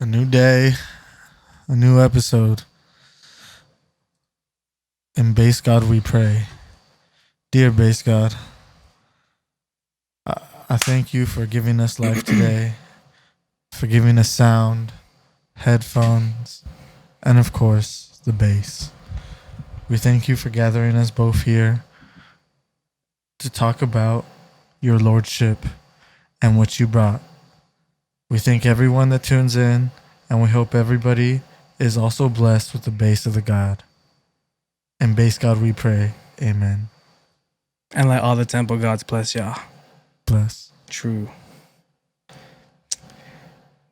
A new day, a new episode. In base God we pray. Dear base God, I thank you for giving us life today, for giving us sound, headphones, and of course, the bass. We thank you for gathering us both here to talk about your lordship and what you brought. We thank everyone that tunes in, and we hope everybody is also blessed with the bass of the God. In base God we pray. Amen. And let all the temple gods bless y'all. Bless. True.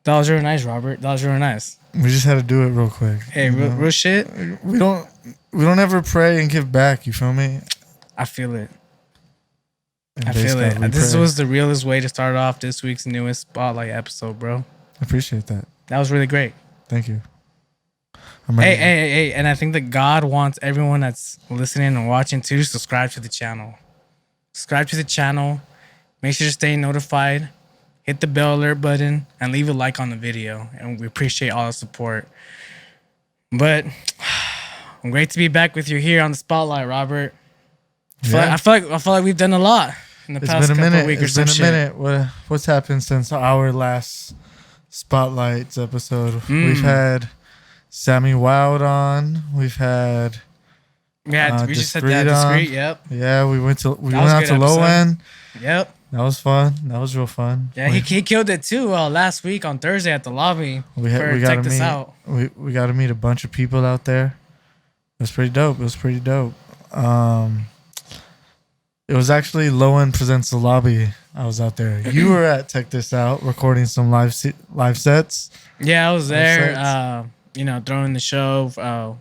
That was really nice, Robert. That was really nice. We just had to do it real quick. Hey, real shit. We don't ever pray and give back. You feel me? I feel it. In I base feel God we it. This pray. was the realest way to start off this week's newest Spotlight episode, bro. I appreciate that. That was really great. Thank you. I'm ready. Hey, and I think that God wants everyone that's listening and watching to subscribe to the channel. Subscribe to the channel. Make sure to stay notified. Hit the bell alert button and leave a like on the video. And we appreciate all the support. But I'm great to be back with you here on the Spotlight, Robert. Yeah. I feel like we've done a lot in the past couple of weeks or some shit. It's been a minute. What's happened since our last Spotlights episode? We've had Sammy Wild on. We've had We just had that Discreet on. Discreet, yep. Yeah, we went was out a to good Low episode. End. Yep. That was fun. That was real fun. Yeah, he killed it too last week on Thursday at the lobby. We got Check to This meet. Out. We got to meet a bunch of people out there. It was pretty dope. It was actually Low End Presents the Lobby. I was out there. You were at Check This Out recording some live sets. Yeah, I was there. Live Throwing the show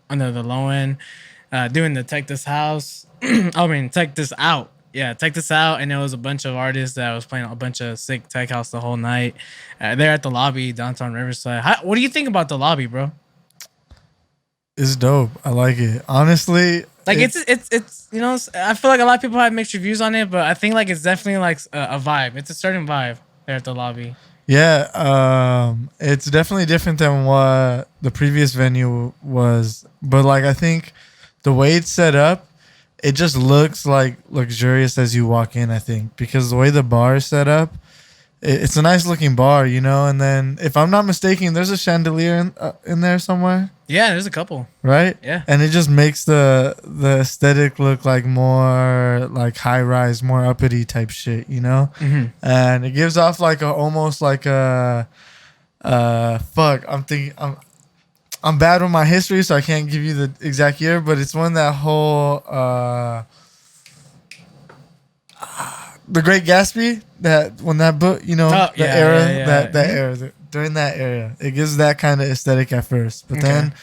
under the Low End, doing the Check This House. Check This Out. Yeah, Check This Out, and there was a bunch of artists that was playing a bunch of sick tech house the whole night. They're at the lobby downtown Riverside. What do you think about the lobby, bro? It's dope. I like it. Honestly, It's I feel like a lot of people have mixed reviews on it, but I think like it's definitely like a vibe. It's a certain vibe there at the lobby. yeah, it's definitely different than what the previous venue was. But like, I think the way it's set up, it just looks like luxurious as you walk in, I think, because the way the bar is set up, it's a nice looking bar, and then if I'm not mistaken, there's a chandelier in there somewhere, Yeah, there's a couple. right? Yeah. And it just makes the aesthetic look like more like high rise, more uppity type shit, Mm-hmm. And it gives off like almost like a I'm bad with my history, so I can't give you the exact year, but it's when that whole The Great Gatsby, when that book, during that era, it gives that kind of aesthetic at first, but then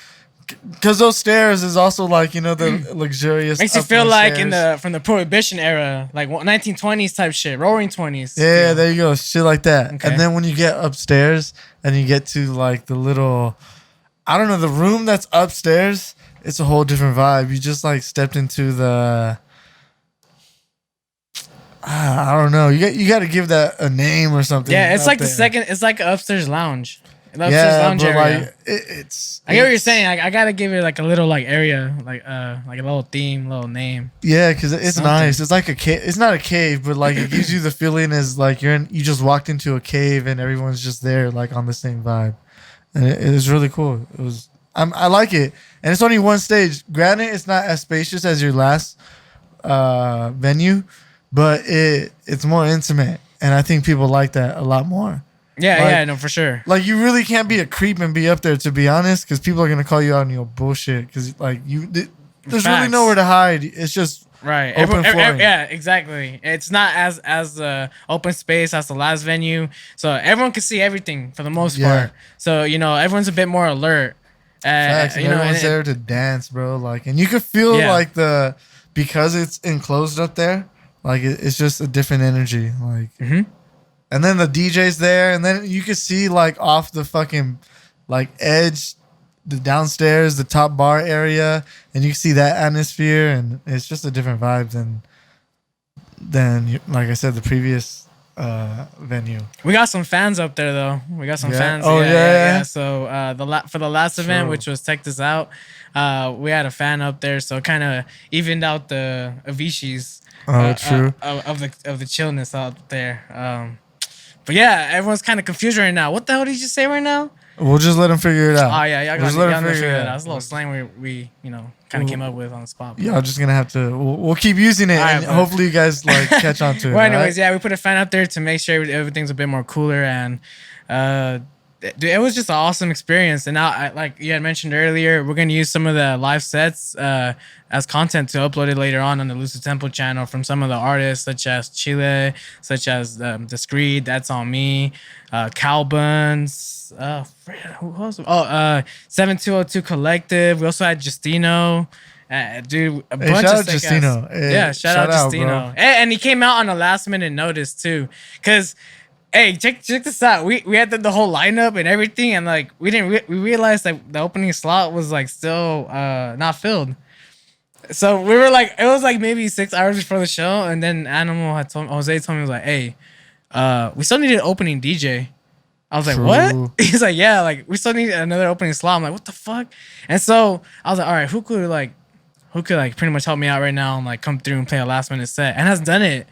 because those stairs is also like the luxurious. Makes you feel like stairs. from the Prohibition era, like 1920s type shit, Roaring 20s. Yeah, there you go, shit like that. Okay. And then when you get upstairs and you get to like the little, I don't know, the room that's upstairs, it's a whole different vibe. You just like stepped into the. I don't know. You got to give that a name or something. Yeah, it's up like there. it's like an upstairs lounge. An upstairs lounge but area. like it's. I get what you're saying. I gotta give it like a little like area, like a little theme, little name. Yeah, because it's Something. nice. It's like a cave. It's not a cave, but like it gives you the feeling as like you just walked into a cave and everyone's just there like on the same vibe, and it was really cool. It was. I like it, and it's only one stage. Granted, it's not as spacious as your last venue, but it's more intimate, and I think people like that a lot more. Yeah, no, for sure. Like you really can't be a creep and be up there, to be honest, because people are gonna call you out on your bullshit. Because like there's really Facts. nowhere to hide. It's just Right. open flooring. Yeah, exactly. It's not as open space as the last venue, so everyone can see everything for the most part. So everyone's a bit more alert. Facts, and everyone's there to dance, bro. Like, and you could feel like because it's enclosed up there, like it's just a different energy. Like, and then the DJ's there, and then you could see like off the fucking like edge, the downstairs, the top bar area, and you can see that atmosphere, and it's just a different vibe than like I said, the previous venue. We got some fans up there though. We got some Yeah? fans. Oh, yeah. So for the last event, True. which was Tech This Out, we had a fan up there, so kind of evened out the Avicii's True. of the chillness out there. But yeah, everyone's kind of confused right now. What the hell did you say right now? We'll just let him figure it out. Oh yeah, y'all We'll just got let to him figure it that out. out. It's a little slang we kind of came up with on the spot. Y'all just gonna have to. We'll keep using it, Alright, and but- hopefully you guys like catch on to it. Well, anyways, alright? yeah, we put a fan up there to make sure everything's a bit more cooler, and dude, it was just an awesome experience. And now, like you had mentioned earlier, we're gonna use some of the live sets as content to upload it later on the Lucid Temple channel from some of the artists, such as Chile, such as the Screed, That's On Me, Calbuns, who else? 7202 Collective. We also had Justino. Dude, a Hey, bunch shout of out sick Justino. ass- Hey, yeah, shout out bro. Justino. And he came out on a last minute notice too, cause hey, check this out. We had the whole lineup and everything, and like we realized that the opening slot was like still not filled. So we were like, it was like maybe 6 hours before the show, and then Jose told me, was like, hey, we still need an opening DJ. I was like, True. what? He's like, yeah, like we still need another opening slot. I'm like, what the fuck? And so I was like, all right, who could pretty much help me out right now and like come through and play a last minute set, and has done it.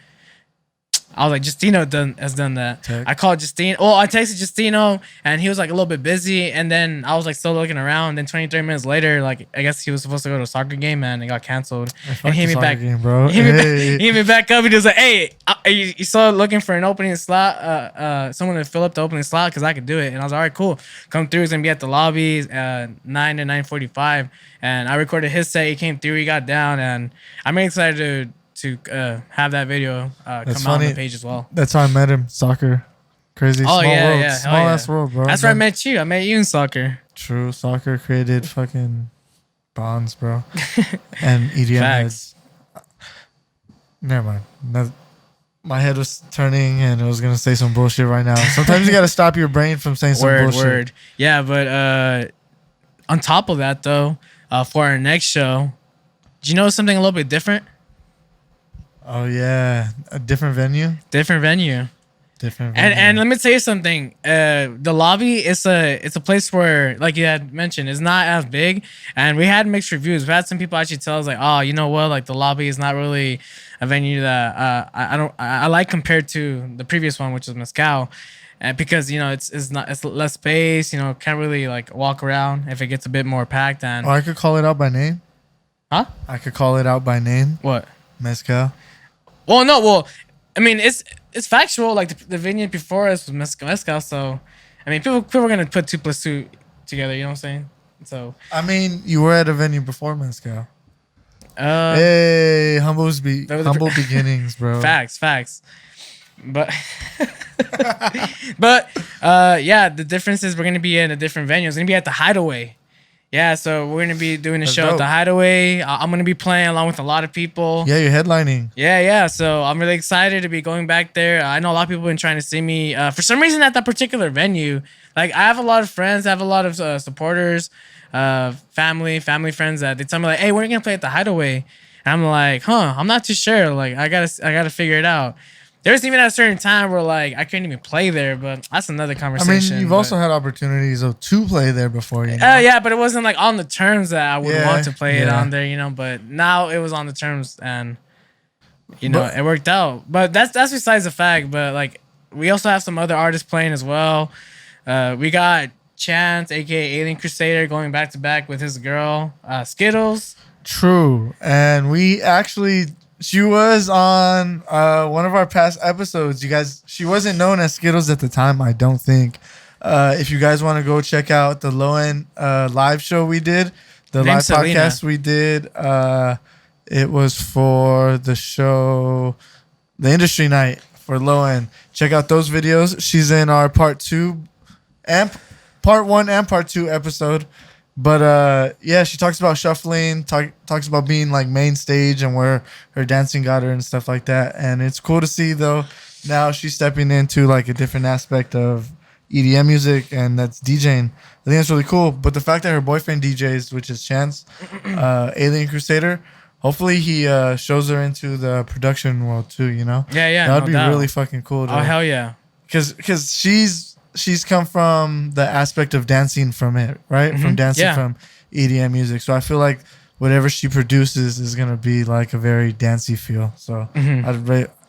I was like, Justino has done that. Tech. I called Justino. Well, I texted Justino, and he was like a little bit busy. And then I was like still looking around. Then 23 minutes later, like I guess he was supposed to go to a soccer game, and it got canceled. And he hit me back. Game, bro. He hit me back- Hey. he hit me back up. He was like, "Hey, you still looking for an opening slot? Someone to fill up the opening slot because I could do it." And I was like, "All right, cool. Come through. It's gonna be at the lobby, 9 to 9:45." And I recorded his set. He came through. He got down, and I'm excited to have that video come out on funny. the page as well. That's how I met him. Soccer. Crazy. Oh, Small yeah, world. yeah. Hell Small yeah. ass world, bro. That's where I met you. I met you in soccer. True. Soccer created fucking bonds, bro. And EDM Facts. heads. Never mind. My head was turning and it was gonna say some bullshit right now. Sometimes you gotta stop your brain from saying some bullshit. Word. Yeah, but on top of that, though, for our next show, do you know something a little bit different? Oh yeah, a different venue. Different venue. Different venue. And let me tell you something. The lobby it's a place where, like you had mentioned, it's not as big, and we had mixed reviews. We had some people actually tell us like, oh, you know what, like the lobby is not really a venue that I like compared to the previous one, which was Mezcal, because you know it's less space. You know, can't really like walk around if it gets a bit more packed. And Oh, I could call it out by name. huh? I could call it out by name. What? Mezcal. Well, no. Well, I mean, it's factual. Like the venue before us was Mezcal, so I mean, people are gonna put 2 + 2 together. You know what I'm saying? So, I mean, you were at a venue before Mezcal. uh, Hey, humble beginnings, bro. facts. But, yeah, the difference is we're gonna be in a different venue. It's gonna be at the Hideaway. Yeah, so we're gonna be doing a That's show at the dope. Hideaway. I'm gonna be playing along with a lot of people. Yeah, you're headlining. Yeah. So I'm really excited to be going back there. I know a lot of people have been trying to see me for some reason at that particular venue. Like I have a lot of friends, I have a lot of supporters, family friends that they tell me like, "Hey, we're gonna play at the Hideaway," and I'm like, "Huh, I'm not too sure. Like I gotta figure it out." There's even at a certain time where like I couldn't even play there, but that's another I mean, conversation. you've but- also had opportunities to play there before. You know? yeah, but it wasn't like on the terms that I would Yeah, want to play it yeah. on there, you know. But now it was on the terms, and you know But- it worked out. But that's besides the fact. But like we also have some other artists playing as well. We got Chance, aka Alien Crusader, going back to back with his girl Skittles. True. And she was on one of our past episodes. You guys, she wasn't known as Skittles at the time, I don't think. If you guys want to go check out the Low End live show we did, the Named live Selena. podcast we did, it was for the show, the industry night for Low End. Check out those videos. She's in our part 1 and part 2 episode. But yeah, she talks about shuffling, talks about being like main stage and where her dancing got her and stuff like that. And it's cool to see though, now she's stepping into like a different aspect of EDM music, and that's DJing. I think that's really cool. But the fact that her boyfriend DJs, which is Chance, Alien Crusader, hopefully he shows her into the production world too. You know, Yeah, that would no be doubt. really fucking cool. Oh hell yeah. Because she's come from the aspect of dancing from it, right? From dancing Yeah. from EDM music. So I feel like whatever she produces is gonna be like a very dancey feel. So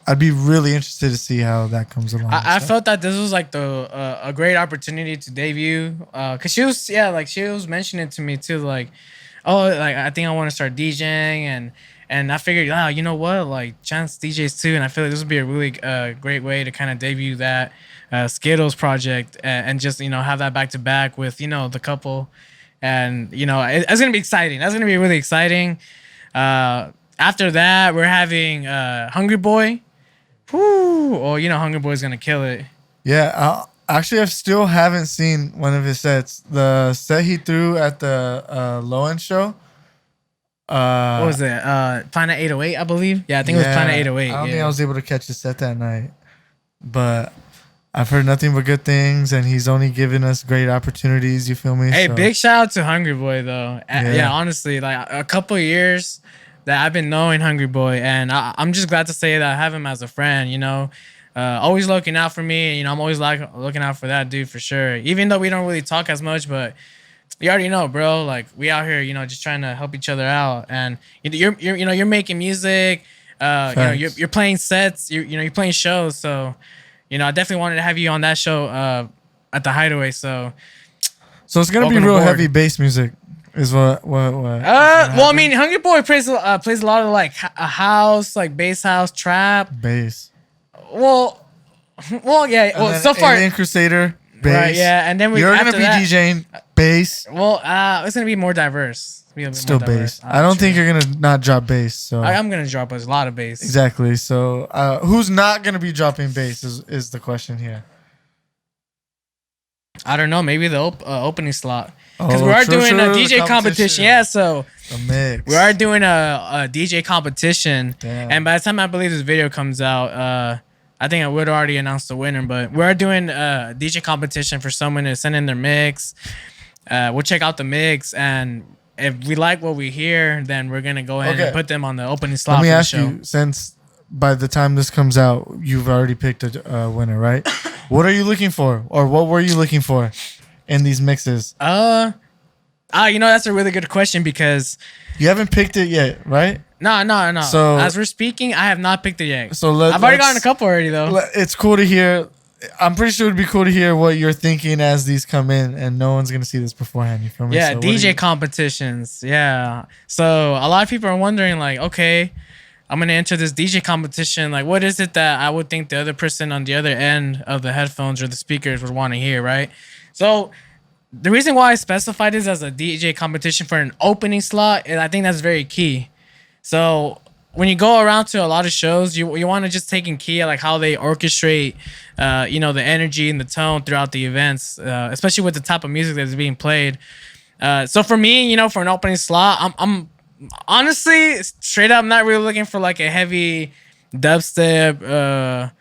I'd be really interested to see how that comes along. I felt that this was like a great opportunity to debut, cause she was mentioning to me too, like, oh, like I think I want to start DJing, and I figured, oh, you know what, like Chance DJs too, and I feel like this would be a really great way to kind of debut that Skittles project, and just have that back to back with the couple, and it's gonna be exciting. That's gonna be really exciting. After that, we're having Hungry Boy. Whoo! Oh, Hungry Boy's gonna kill it. Yeah, actually, I still haven't seen one of his sets. The set he threw at the Low End show. What was it? Planet 808, I believe. Yeah, I think it was Planet 808. I don't think I was able to catch the set that night, but I've heard nothing but good things, and he's only given us great opportunities. You feel me? Hey, So, big shout out to Hungry Boy though. Yeah, honestly, like a couple of years that I've been knowing Hungry Boy, and I'm just glad to say that I have him as a friend. Always looking out for me. I'm always like looking out for that dude for sure. Even though we don't really talk as much, but you already know, bro. Like we out here, just trying to help each other out. And you're making music. You're playing sets. You're playing shows. So, I definitely wanted to have you on that show at the Hideaway. So it's gonna be real heavy bass music. Is what? Well, I mean, Hungry Boy plays a lot of like a house, like bass house, trap, bass. Well, yeah. Well, so far, Alien Crusader, bass. Right, yeah, and then you're gonna be DJing bass. Well, it's gonna be more diverse. Still bass. I don't think you're gonna not drop bass. So I'm gonna drop a lot of bass. Exactly. So who's not gonna be dropping bass is the question here. I don't know. Maybe the opening slot. Because we are doing a DJ competition. Yeah, so a mix. We are doing a DJ competition. Damn. And by the time I believe this video comes out, I think I would already announce the winner. But we are doing a DJ competition for someone to send in their mix. We'll check out the mix, and if we like what we hear, then we're gonna go ahead and put them on the opening slot. Let me ask you, since by the time this comes out, you've already picked a winner, right? What are you looking for, or what were you looking for in these mixes? That's a really good question because you haven't picked it yet, right? No. So as we're speaking, I have not picked it yet. So I've already gotten a couple already though. It's cool to hear. I'm pretty sure it'd be cool to hear what you're thinking as these come in, and no one's gonna see this beforehand. You feel me? Yeah, so DJ competitions. Yeah. So a lot of people are wondering, like, okay, I'm gonna enter this DJ competition. Like, what is it that I would think the other person on the other end of the headphones or the speakers would want to hear, right? So the reason why I specified this as a DJ competition for an opening slot, and I think that's very key. So when you go around to a lot of shows, you want to just take in key at like how they orchestrate, the energy and the tone throughout the events, especially with the type of music that's being played. So for me, for an opening slot, I'm honestly straight up not really looking for like a heavy dubstep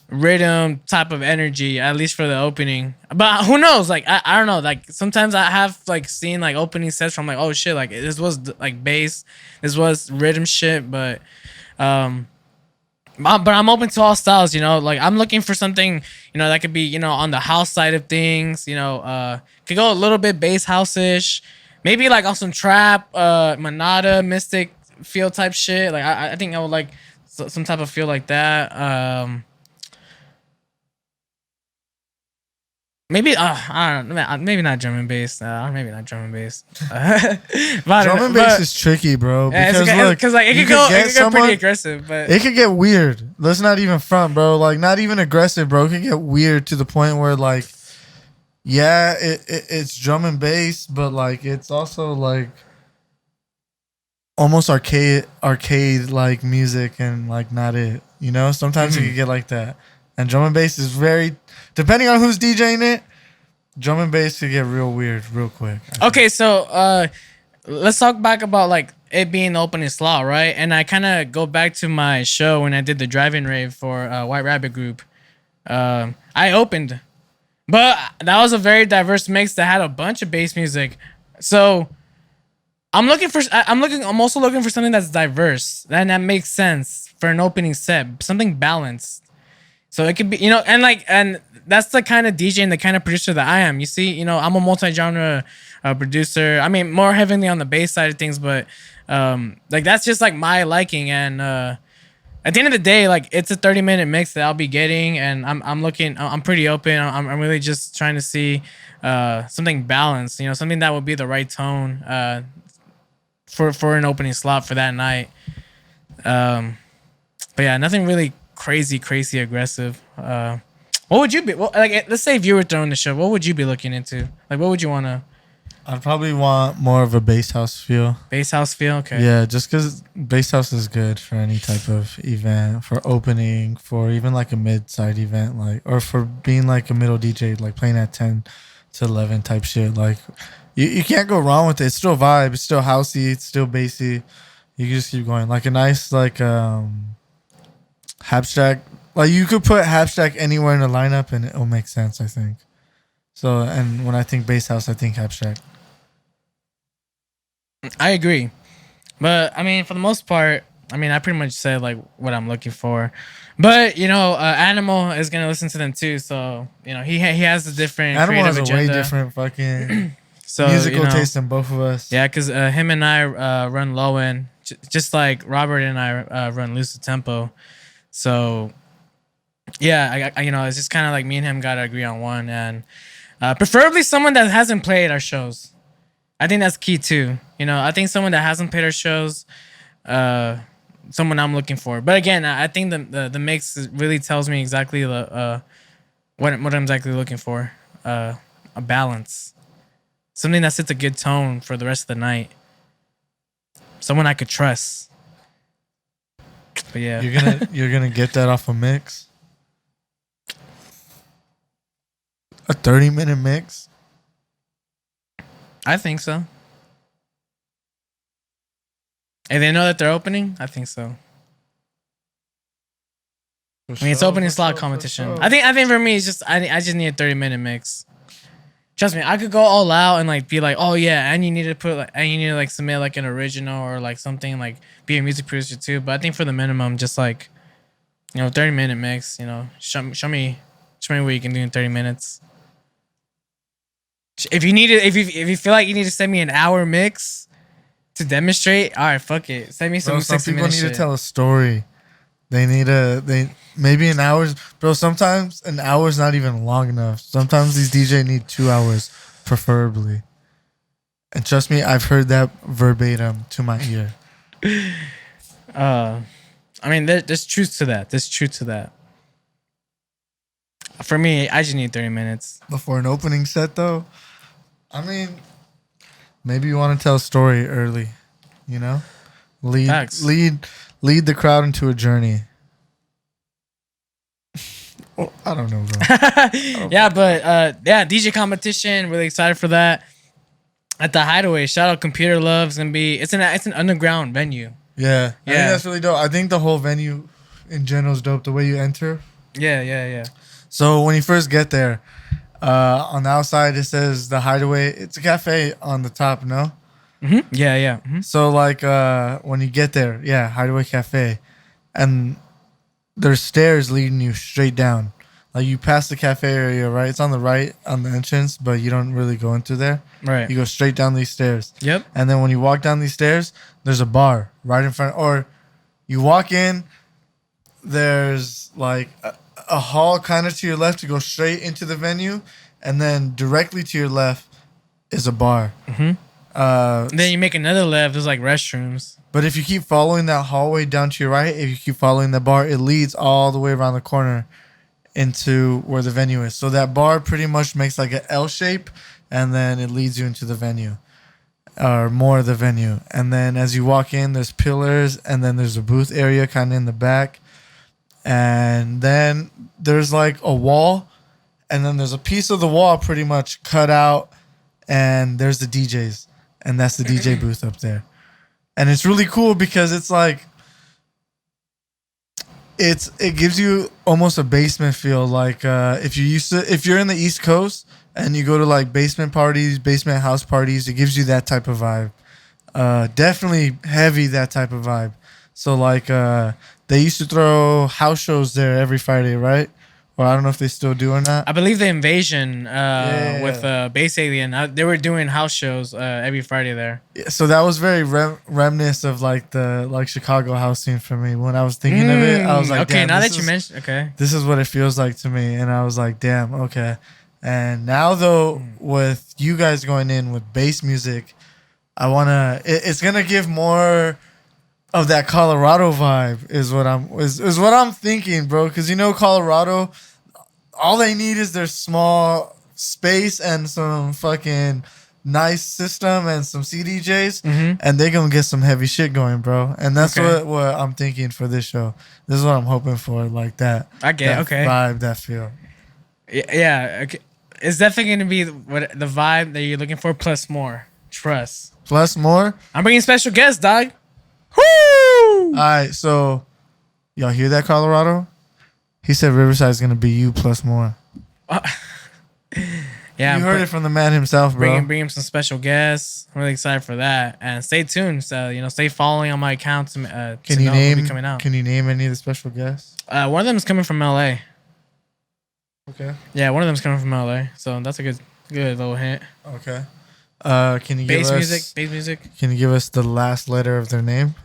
rhythm type of energy, at least for the opening. But who knows? Like I don't know. Like sometimes I have like seen like opening sets from like, oh shit, like this was like bass, this was rhythm shit, but I'm open to all styles. Like I'm looking for something that could be on the house side of things. Could go a little bit bass house-ish, maybe like on some trap, Manada, Mystic feel type shit. Like I think I would like some type of feel like that. Maybe I don't know. Maybe not drum and bass. Maybe not drum and bass. Drum and bass is tricky, bro. Because it could go pretty aggressive, but it could get weird. Let's not even front, bro. Like not even aggressive, bro. It could get weird to the point where like, yeah, it's drum and bass, but like it's also like almost arcade like music and like not it. Sometimes it could get like that. And drum and bass is very, depending on who's DJing it, drum and bass could get real weird real quick. Okay, so let's talk back about like it being the opening slot, right? And I kind of go back to my show when I did the drive-in rave for White Rabbit Group. I opened, but that was a very diverse mix that had a bunch of bass music. So I'm also looking for something that's diverse and that makes sense for an opening set. Something balanced. So it could be, and that's the kind of DJ and the kind of producer that I am. You see, I'm a multi-genre producer. I mean, more heavily on the bass side of things, but like that's just like my liking. And at the end of the day, like it's a 30-minute mix that I'll be getting, and I'm pretty open. I'm really just trying to see something balanced. Something that would be the right tone for an opening slot for that night. But yeah, nothing really crazy aggressive. What would you be? Well, like, let's say if you were throwing the show, what would you be looking into? Like, what would you want to? I'd probably want more of a bass house feel. Bass house feel, okay. Yeah, just because bass house is good for any type of event, for opening, for even like a mid-side event, like, or for being like a middle DJ, like playing at 10 to 11 type shit. Like, you can't go wrong with it. It's still vibe. It's still housey. It's still bassy. You can just keep going. Like a nice like Habstrack. Like you could put Habstrack anywhere in the lineup and it'll make sense, I think. So, and when I think bass house, I think Habstrack. I agree, but I mean, for the most part, I mean, I pretty much said like what I'm looking for. But Animal is gonna listen to them too, so he has a different Animal has a agenda. way different fucking so musical taste than both of us. Yeah, because him and I run low end, just like Robert and I run loose tempo. So yeah, I it's just kind of like me and him gotta agree on one, and preferably someone that hasn't played our shows. I think that's key too. I think someone that hasn't played our shows, someone I'm looking for. But again, I think the mix really tells me exactly what I'm exactly looking for. A balance, something that sets a good tone for the rest of the night. Someone I could trust. But yeah, you're gonna get that off a mix. A 30-minute mix. I think so. If they know that they're opening, I think so. I mean, it's opening slot competition. I think for me, it's just I just need a 30-minute mix. Trust me, I could go all out and like be like, oh yeah, and you need to submit like an original or like something, like be a music producer too. But I think for the minimum, just like 30-minute mix. Show me what you can do in 30 minutes. If you feel like you need to send me an hour mix to demonstrate, all right, fuck it. Send me some 60 people minute need shit. to tell a story. They maybe an hour, bro. Sometimes an hour's not even long enough. Sometimes these DJ need 2 hours, preferably. And trust me, I've heard that verbatim to my ear. I mean, there's truth to that. For me, I just need 30 minutes. Before an opening set, though, I mean, maybe you want to tell a story early, lead the crowd into a journey. Well, I don't know, bro. Yeah, but DJ competition. Really excited for that. At the Hideaway, shout out Computer Love's gonna be. It's an underground venue. Yeah, I think that's really dope. I think the whole venue in general is dope. The way you enter. Yeah. So when you first get there, on the outside it says the Hideaway. It's a cafe on the top, no? Mm-hmm. Yeah. Mm-hmm. So like when you get there, Hideaway Cafe, and there's stairs leading you straight down. Like you pass the cafe area, right? It's on the right on the entrance, but you don't really go into there. Right. You go straight down these stairs. Yep. And then when you walk down these stairs, there's a bar right in front. Or you walk in, there's like a hall kind of to your left to go straight into the venue, and then directly to your left is a bar. Mm-hmm. Then you make another left. There's like restrooms. But if you keep following that hallway down to your right, if you keep following the bar, it leads all the way around the corner into where the venue is. So that bar pretty much makes like an L shape, and then it leads you into the venue, or more of the venue. And then as you walk in, there's pillars, and then there's a booth area kind of in the back. And then there's like a wall, and then there's a piece of the wall pretty much cut out, and there's the DJs, and that's the DJ booth up there. And it's really cool because it's like it gives you almost a basement feel. Like if you're in the East Coast and you go to like basement parties, basement house parties, it gives you that type of vibe. Definitely heavy, that type of vibe. So like they used to throw house shows there every Friday, right? Or I don't know if they still do or not. I believe the Invasion with Yeah. Base Alien, they were doing house shows every Friday there. Yeah, so that was very reminiscent of like the like Chicago house scene for me. When I was thinking of it, I was like, okay, damn, now that you mentioned, this is what it feels like to me. And I was like, damn, okay. And now though, with you guys going in with bass music, I wanna. It's gonna give more of that Colorado vibe. Is what I'm thinking, bro. Because you know Colorado, all they need is their small space and some fucking nice system and some CDJs, and they gonna get some heavy shit going, bro. And that's what I'm thinking for this show. This is what I'm hoping for, like that. I get that vibe, that feel. Yeah, okay. It's definitely gonna be what the vibe that you're looking for, plus more. Trust. Plus more. I'm bringing special guests, dog. Woo! All right, so y'all hear that, Colorado? He said Riverside is gonna be you plus more. Yeah, you heard it from the man himself, bro. Bring him some special guests. I'm really excited for that, and stay tuned. So stay following on my accounts. Can you name? Can you name any of the special guests? One of them is coming from LA. Okay. Yeah, one of them is coming from LA. So that's a good little hint. Okay. Can you give us bass music? Can you give us the last letter of their name?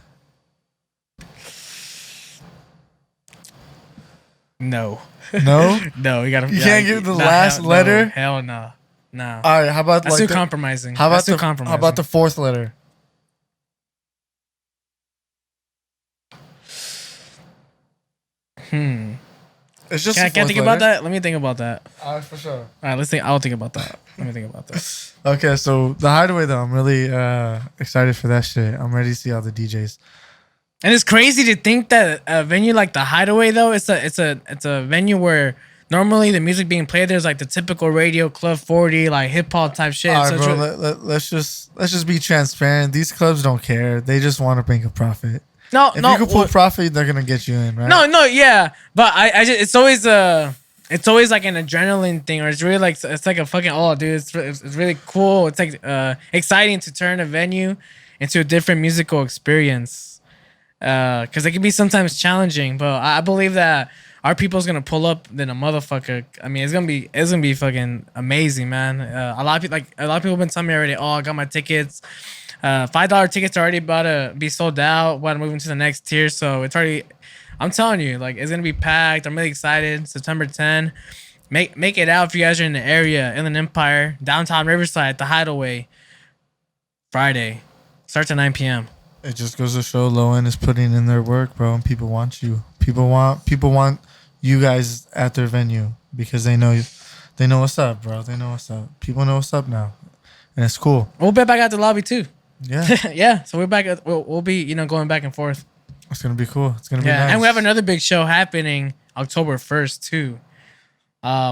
No. No? No, you gotta. You can't give the last letter? No, hell no. No. All right, how about that's too compromising. How about compromising. How about the fourth letter? It's just. Can I think about that? Let me think about that. All right, for sure. All right, let's think. I'll think about that. Let me think about that. Okay, so the Hideaway though, I'm really excited for that shit. I'm ready to see all the DJs. And it's crazy to think that a venue like the Hideaway though, it's a venue where normally the music being played there's like the typical radio club 40 like hip hop type shit. All right, bro. Let's just be transparent. These clubs don't care. They just want to make a profit. If you can pull profit, they're gonna get you in, right? No, yeah. But I just it's always like an adrenaline thing, or it's really like it's like a fucking dude. It's really cool. It's like exciting to turn a venue into a different musical experience. Because it can be sometimes challenging, but I believe that our people's gonna pull up than a motherfucker. I mean, it's gonna be fucking amazing, man. A lot of people have been telling me already. Oh, I got my tickets. $5 tickets are already about to be sold out. We're moving to the next tier, so it's already. I'm telling you, like it's gonna be packed. I'm really excited. September 10. Make it out if you guys are in the area. Inland Empire, downtown Riverside, the Hideaway. Friday, starts at 9 p.m. It just goes to show Low End is putting in their work, bro, and people want you. People want you guys at their venue because they know what's up, bro. They know what's up. People know what's up now, and it's cool. We'll be back at the lobby too. Yeah, yeah. So we're back. We'll be going back and forth. It's gonna be cool. It's gonna be nice. And we have another big show happening October 1st too,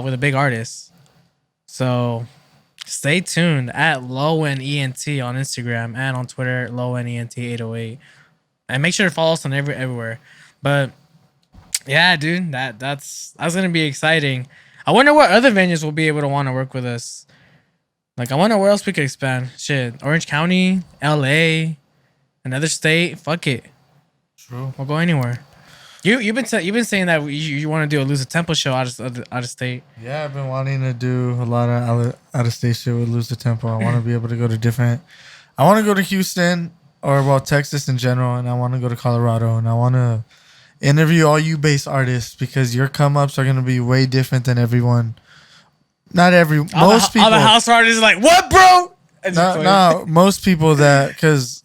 with a big artist. So. Stay tuned at LowNENT on Instagram and on Twitter, LowNENT808. And make sure to follow us on everywhere. But yeah, dude, that's gonna be exciting. I wonder what other venues will be able to want to work with us. Like I wonder where else we could expand. Shit. Orange County, LA, another state. Fuck it. True. We'll go anywhere. You've been saying that you want to do a Lose a Tempo show out of state. Yeah, I've been wanting to do a lot of out of state shit with Lose the Tempo. I want to be able to go to different. I want to go to Houston or Texas in general, and I want to go to Colorado, and I want to interview all you bass artists because your come ups are gonna be way different than everyone. Most people. All the house artists are like, what, bro? No, most people because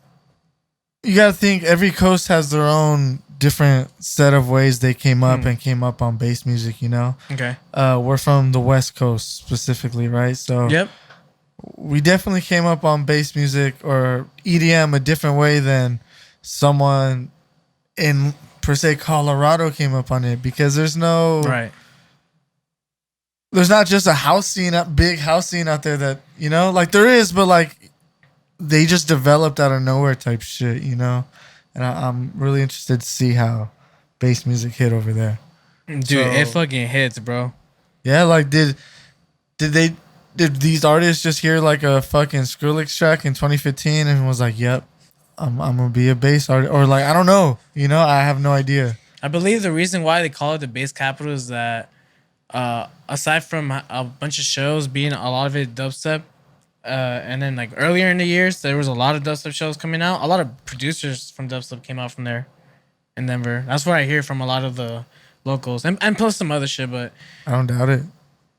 you gotta think every coast has their own different set of ways they came up and came up on bass music, Okay. We're from the West Coast specifically, right? So yep. We definitely came up on bass music or EDM a different way than someone in per se Colorado came up on it because there's no right. There's not just a big house scene out there that like there is, but like they just developed out of nowhere type shit, And I'm really interested to see how bass music hit over there. Dude, it fucking hits, bro. Yeah, like did these artists just hear like a fucking Skrillex track in 2015 and was like, "Yep, I'm gonna be a bass artist, or like I don't know. I have no idea. I believe the reason why they call it the bass capital is that aside from a bunch of shows being a lot of it dubstep, and then like earlier in the years there was a lot of dubstep shows coming out. A lot of producers from dubstep came out from there in Denver. That's what I hear from a lot of the locals, and plus some other shit. I don't doubt it.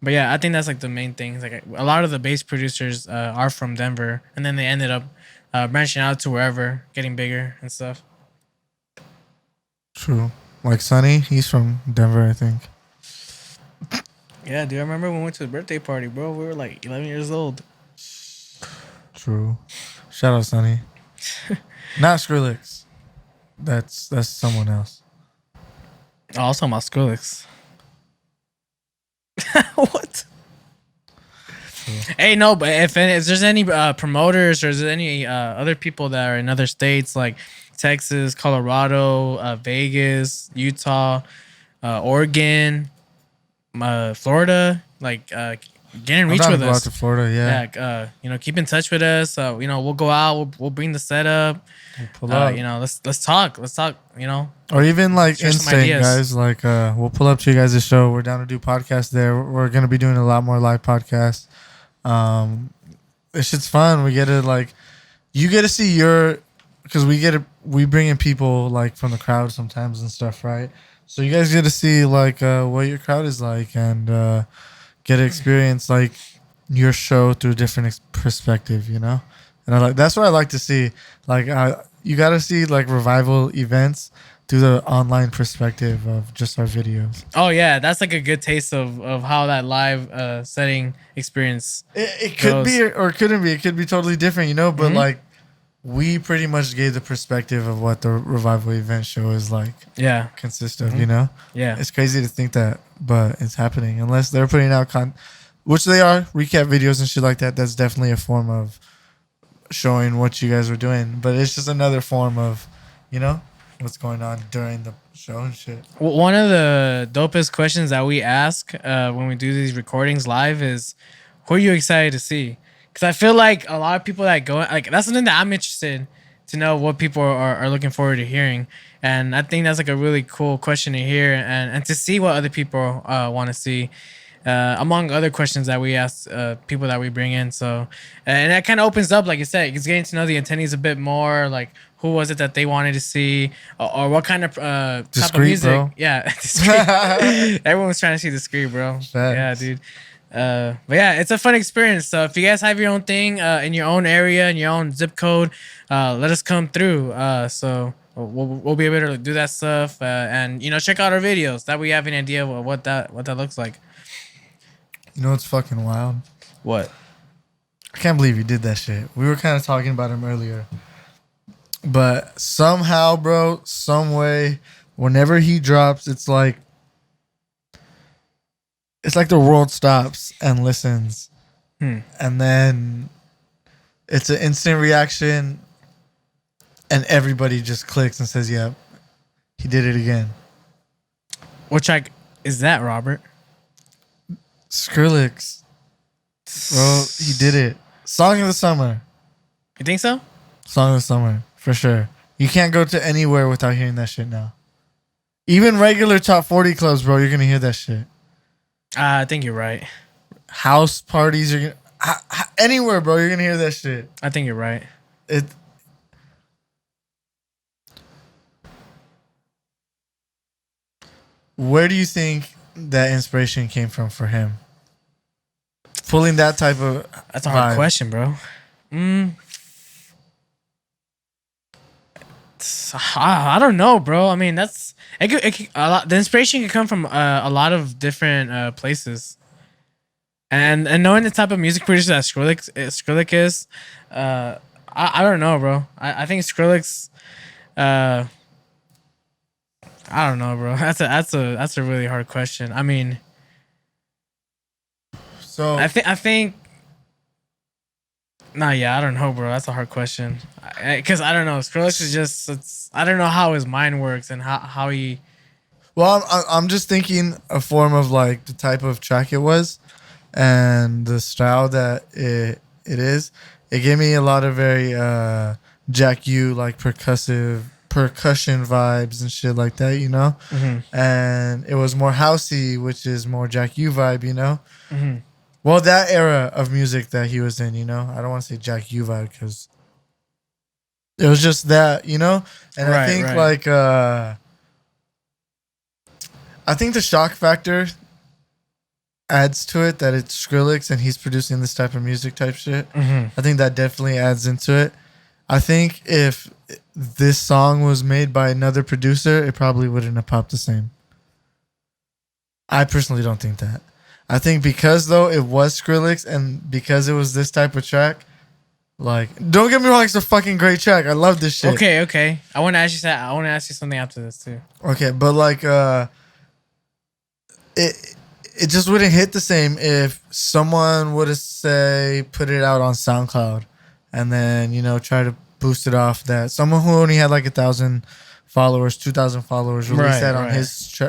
But yeah, I think that's like the main thing. It's like a lot of the bass producers are from Denver, and then they ended up branching out to wherever, getting bigger and stuff. True. Like Sonny, he's from Denver, I think. Yeah, dude, I remember when we went to the birthday party, bro. We were like 11 years old. True. Shout out Sonny. Not Skrillex. That's someone else. Oh, I was talking about Skrillex. What? True. Hey, no, but if there's any promoters or is there any other people that are in other states like Texas, Colorado, Vegas, Utah, Oregon, Florida, like get in reach with Go out us. to Florida, yeah. Keep in touch with us. We'll go out. We'll bring the setup. We'll pull up. Let's talk. Or even like share some instant, ideas. guys. Like we'll pull up to you guys' show. We're down to do podcasts there. We're gonna be doing a lot more live podcasts. This shit's fun. We get to you get to see because we bring in people like from the crowd sometimes and stuff, right? So you guys get to see what your crowd is like and get to experience like your show through a different perspective, And that's what I like to see. You got to see like revival events through the online perspective of just our videos. Oh yeah, that's like a good taste of how that live setting experience. It could be or it couldn't be. It could be totally different, But we pretty much gave the perspective of what the revival event show is like. Yeah, consists of, Yeah, It's crazy to think that, but it's happening. Unless they're putting out which they are, recap videos and shit like that. That's definitely a form of showing what you guys were doing. But it's just another form of, what's going on during the show and shit. One of the dopest questions that we ask when we do these recordings live is, who are you excited to see? Because I feel like a lot of people that go, like, that's something that I'm interested to know what people are looking forward to hearing. And I think that's like a really cool question to hear and to see what other people want to see, among other questions that we ask people that we bring in. So, and that kind of opens up, like you said, it's getting to know the attendees a bit more, like who was it that they wanted to see or what kind of type of music. Bro. Yeah, Discreet. Everyone's trying to see Discreet, bro. Facts. Yeah, dude. But yeah, it's a fun experience. So if you guys have your own thing in your own area, in your own zip code, let us come through. So we'll be able to do that stuff and check out our videos. That way you have an idea of what that looks like. You know what's fucking wild? What? I can't believe you did that shit. We were kind of talking about him earlier. But somehow, bro, some way, whenever he drops, it's like the world stops and listens. And then it's an instant reaction and everybody just clicks and says, yeah, he did it again. Which is that, Robert? Skrillex. Bro, he did it. Song of the summer. You think so? Song of the summer, for sure. You can't go to anywhere without hearing that shit now. Even regular top 40 clubs, bro, you're going to hear that shit. I think you're right. House parties, you're going to... Anywhere, bro, you're going to hear that shit. I think you're right. Where do you think that inspiration came from for him? Pulling that type of That's a hard vibe. question, bro. I don't know, bro. I mean, a lot, the inspiration can come from a lot of different places. And knowing the type of music producer that Skrillex is, I don't know, bro. I think Skrillex. I don't know, bro. That's a really hard question. I mean, So I think. Nah, yeah, I don't know, bro. That's a hard question. Because I don't know. Skrillex is just. I don't know how his mind works and how he. Well, I'm just thinking a form of like the type of track it was, and the style that it is. It gave me a lot of very Jack U like percussion vibes and shit like that, you know. And it was more housey, which is more Jack U vibe, you know. Well, that era of music that he was in, you know. I don't want to say Jack U vibe because it was just that, you know. And I think like I think the shock factor adds to it that it's Skrillex and he's producing this type of music type shit. I think that definitely adds into it. I think if this song was made by another producer, it probably wouldn't have popped the same. I personally don't think that. I think because though it was Skrillex and because it was this type of track, like don't get me wrong, it's a fucking great track. I love this shit. Okay. I want to ask you something after this too. Okay, but like it just wouldn't hit the same if someone would have say put it out on SoundCloud and then, you know, try to boost it off that. Someone who only had like 1,000 followers, 2,000 followers released that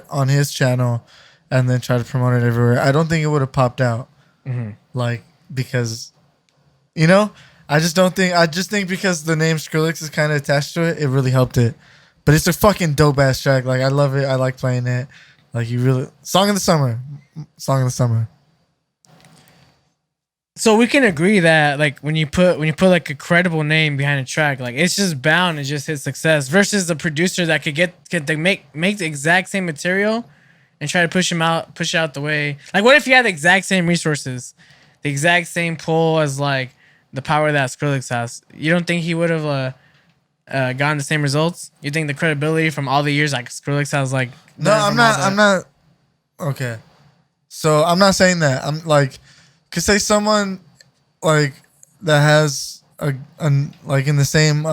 on his channel and then try to promote it everywhere. I don't think it would have popped out. Like because, you know, I just think because the name Skrillex is kind of attached to it, it really helped it. But it's a fucking dope ass track. Like I love it. I like playing it. Like you really song of the summer. So we can agree that like when you put like a credible name behind a track, like it's just bound to just hit success versus the producer that could make the exact same material and try to push it out the way. Like what if you had the exact same resources, the exact same pull as like the power that Skrillex has? You don't think he would have gotten the same results? You think the credibility from all the years like Skrillex has like No, I'm not okay. So I'm not saying that. I'm like could say someone like that has a like in the same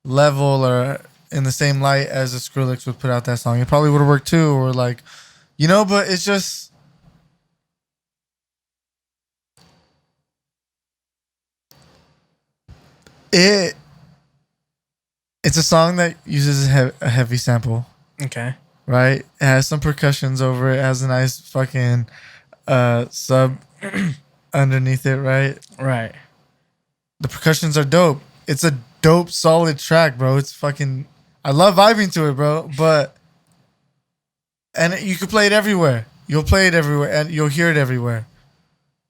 level or in the same light as a Skrillex would put out that song. It probably would have worked too, or like, you know, but it's just it's a song that uses a heavy sample. Okay. Right? It has some percussions over it. It has a nice fucking sub underneath it, right? Right. The percussions are dope. It's a dope, solid track, bro. It's fucking... I love vibing to it, bro. But... And you can play it everywhere. You'll play it everywhere. And you'll hear it everywhere.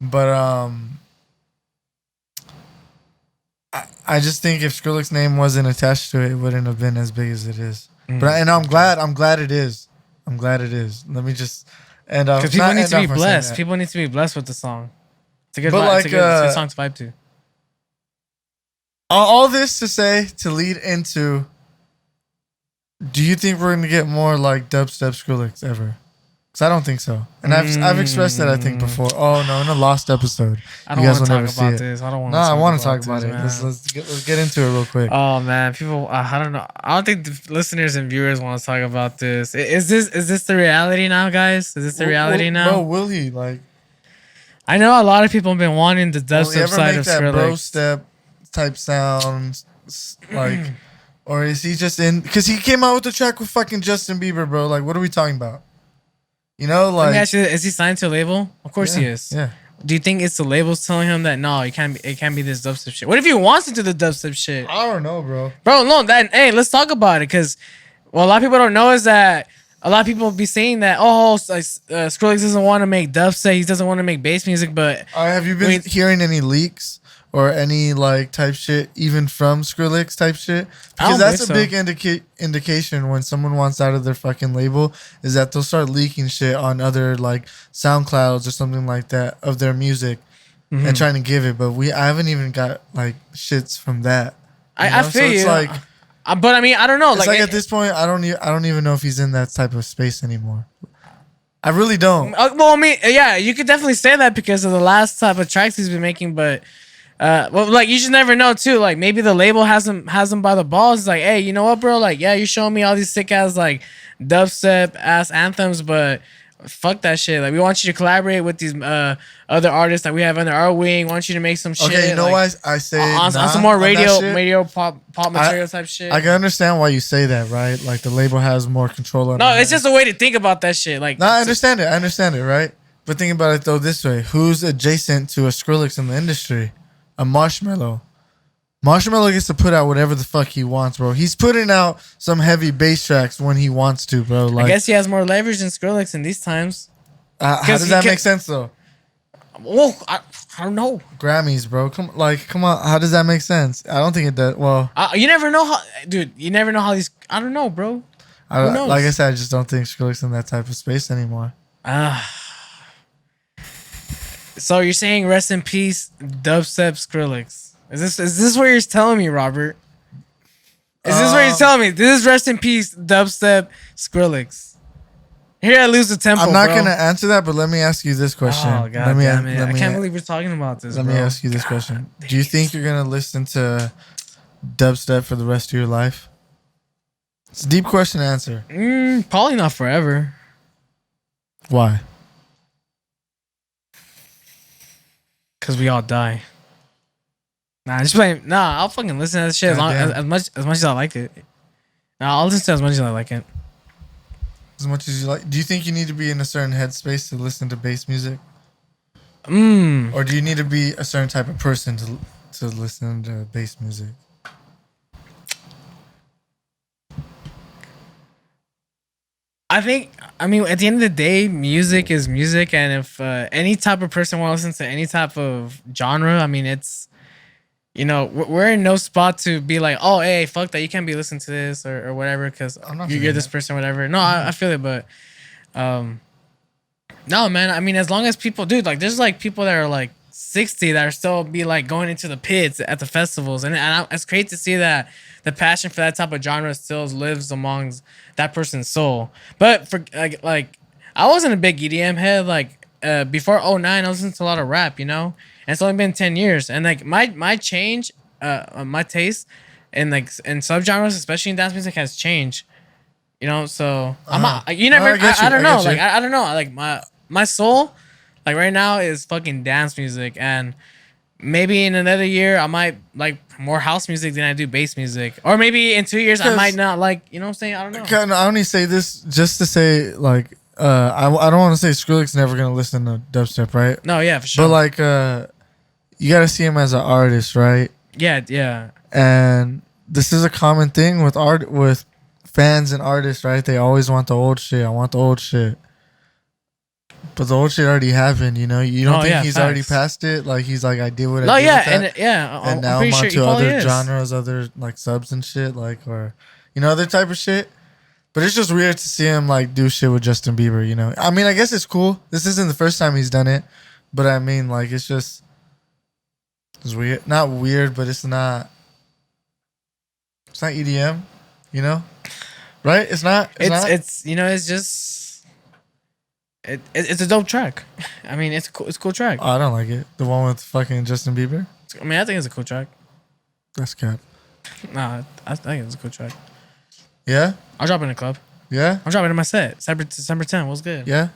But, I just think if Skrillex's name wasn't attached to it, it wouldn't have been as big as it is. But I'm glad it is. I'm glad it is. Let me just end off. Because people need to be blessed. People need to be blessed with the song. It's a good, it's a good song to vibe to. All this to say, to lead into, do you think we're gonna get more like dubstep Skrillex ever? Because I don't think so. And I've expressed that I think before. Oh no, in a lost episode. I don't want to talk about this. I don't want. No, I want to talk about it. Let's get into it real quick. Oh man, people. I don't know. I don't think the listeners and viewers want to talk about this. Is this the reality now, guys? Is this the reality now? Bro, will he like? I know a lot of people have been wanting the dubstep side of Skrillex. Bro step type sound, like, or is he just in? Because he came out with the track with fucking Justin Bieber, bro. Like, what are we talking about? You know, like, is he signed to a label? Of course he is. Yeah. Do you think it's the labels telling him that no, it can't be this dubstep shit? What if he wants to do the dubstep shit? I don't know, bro. Bro, no, hey, let's talk about it because what a lot of people don't know is that a lot of people be saying that Skrillex doesn't want to make dubstep, he doesn't want to make bass music, but have you been hearing any leaks or any like type shit even from Skrillex type shit? Because that's a big indication when someone wants out of their fucking label is that they'll start leaking shit on other like SoundClouds or something like that of their music and trying to give it. But I haven't even got like shits from that. I feel so it's you. Like, but I mean, I don't know. It's like at this point, I don't even know if he's in that type of space anymore. I really don't. Well, I mean, yeah, you could definitely say that because of the last type of tracks he's been making, but. Well, like you just never know too. Like maybe the label has him by the balls. It's like, hey, you know what, bro? Like, yeah, you're showing me all these sick ass like dubstep ass anthems, but fuck that shit. Like, we want you to collaborate with these other artists that we have under our wing. Want you to make some shit. Okay, you know why I say on some more radio pop material type shit. I can understand why you say that, right? Like the label has more control on. No, it's just a way to think about that shit. Like, no, I understand it, right? But think about it though this way: who's adjacent to a Skrillex in the industry? A Marshmello, Marshmello gets to put out whatever the fuck he wants, bro. He's putting out some heavy bass tracks when he wants to, bro. Like, I guess he has more leverage than Skrillex in these times. how does that make sense, though? Well, I don't know. Grammys, bro. Come on. How does that make sense? I don't think it does. Well, You never know how, dude. You never know how these. I don't know, bro. Who knows? like I said, I just don't think Skrillex in that type of space anymore. So you're saying rest in peace, dubstep Skrillex? Is this what you're telling me, Robert? Is this what you're telling me? This is rest in peace, dubstep Skrillex. Here I lose the tempo. I'm not gonna answer that, but let me ask you this question. Oh god damn it! I can't believe we're talking about this. Let me ask you this question: do you think you're gonna listen to dubstep for the rest of your life? It's a deep question to answer. Probably not forever. Why? Because we all die. Nah, just playing. Nah, I'll fucking listen to that shit as much as I like it. Nah, I'll listen to it as much as I like it. As much as you like. Do you think you need to be in a certain headspace to listen to bass music? Or do you need to be a certain type of person to listen to bass music? I mean, at the end of the day, music is music, and if any type of person wants to listen to any type of genre, I mean, it's, you know, we're in no spot to be like, oh, hey, fuck that, you can't be listening to this or whatever because you're this person, whatever. No, I feel it, but no, man. I mean, as long as people, dude, like, there's like people that are like 60 that are still be like going into the pits at the festivals, and it's great to see that the passion for that type of genre still lives amongst that person's soul. But for like I wasn't a big EDM head. Like before '09, I listened to a lot of rap, you know, and it's only been 10 years. And like my change, my taste in like in subgenres, especially in dance music, has changed. You know, so I'm not. You never. I don't know. Like I don't know. Like my soul, like right now, is fucking dance music, and maybe in another year I might like more house music than I do bass music, or maybe in 2 years I might not like. You know what I'm saying? I don't know. I only say this just to say like I don't want to say Skrillex never gonna listen to dubstep, right? No, yeah, for sure. But like you gotta see him as an artist, right? Yeah. And this is a common thing with fans and artists, right? They always want the old shit. I want the old shit. But the old shit already happened, you know. You don't think he's already past it? Like he's like, I did what I did. And now I'm on to other genres, other like subs and shit, like, or you know, other type of shit. But it's just weird to see him like do shit with Justin Bieber, you know. I mean, I guess it's cool. This isn't the first time he's done it, but I mean, like, it's weird. Not weird, but it's not EDM, you know, right? It's not. It's you know, it's just. It's a dope track. I mean, it's a cool track. Oh, I don't like it. The one with fucking Justin Bieber. I mean, I think it's a cool track. That's cap. Nah, I think it's a cool track. Yeah? I'll drop it in the club. Yeah? I'll drop it in my set. December 10th. What's good? Yeah?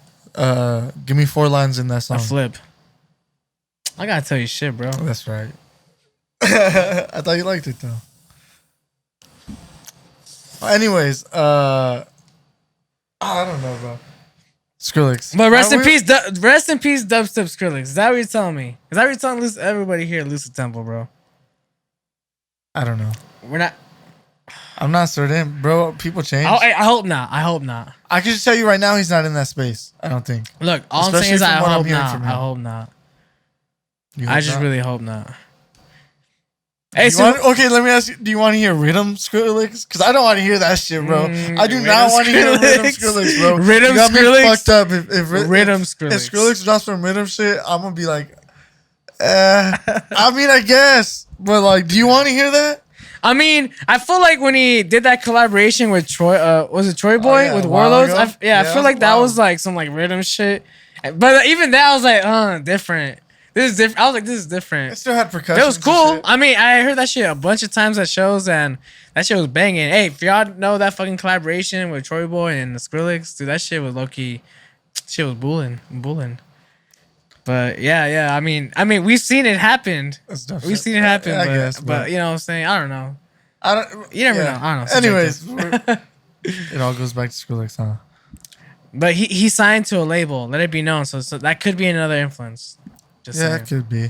Give me 4 lines in that song. A flip. I gotta tell you shit, bro. Oh, that's right. I thought you liked it, though. Anyways, I don't know, bro. Skrillex. But rest in peace, dubstep Skrillex. Is that what you're telling me? Is that what you're telling everybody here at Lucid Temple, bro? I don't know. We're not. I'm not certain, bro. People change. I hope not. I can just tell you right now, he's not in that space. I don't think. Look, all I'm saying is I hope not. I hope not. I just really hope not. Hey, okay, let me ask you. Do you want to hear Rhythm Skrillex? Because I don't want to hear that shit, bro. I do not want to hear Rhythm Skrillex, bro. Rhythm Skrillex? Fucked up. If Rhythm Skrillex. If Skrillex drops some rhythm shit, I'm going to be like, I mean, I guess. But, like, do you want to hear that? I mean, I feel like when he did that collaboration with Troy, was it Troy Boy with Warlords? I feel like that was like some like rhythm shit. But even that, I was like, different. This is different. I was like, this is different. It still had percussion. It was cool. I mean, I heard that shit a bunch of times at shows, and that shit was banging. Hey, if y'all know that fucking collaboration with Troy Boy and Skrillex, dude, that shit was low key. Shit was bulling. But yeah. I mean, we've seen it happen. We've seen it happen. I guess, but you know what I'm saying? I don't know. You never know. I don't know. Anyways, it all goes back to Skrillex, huh? But he signed to a label. Let it be known. So that could be another influence. It could be.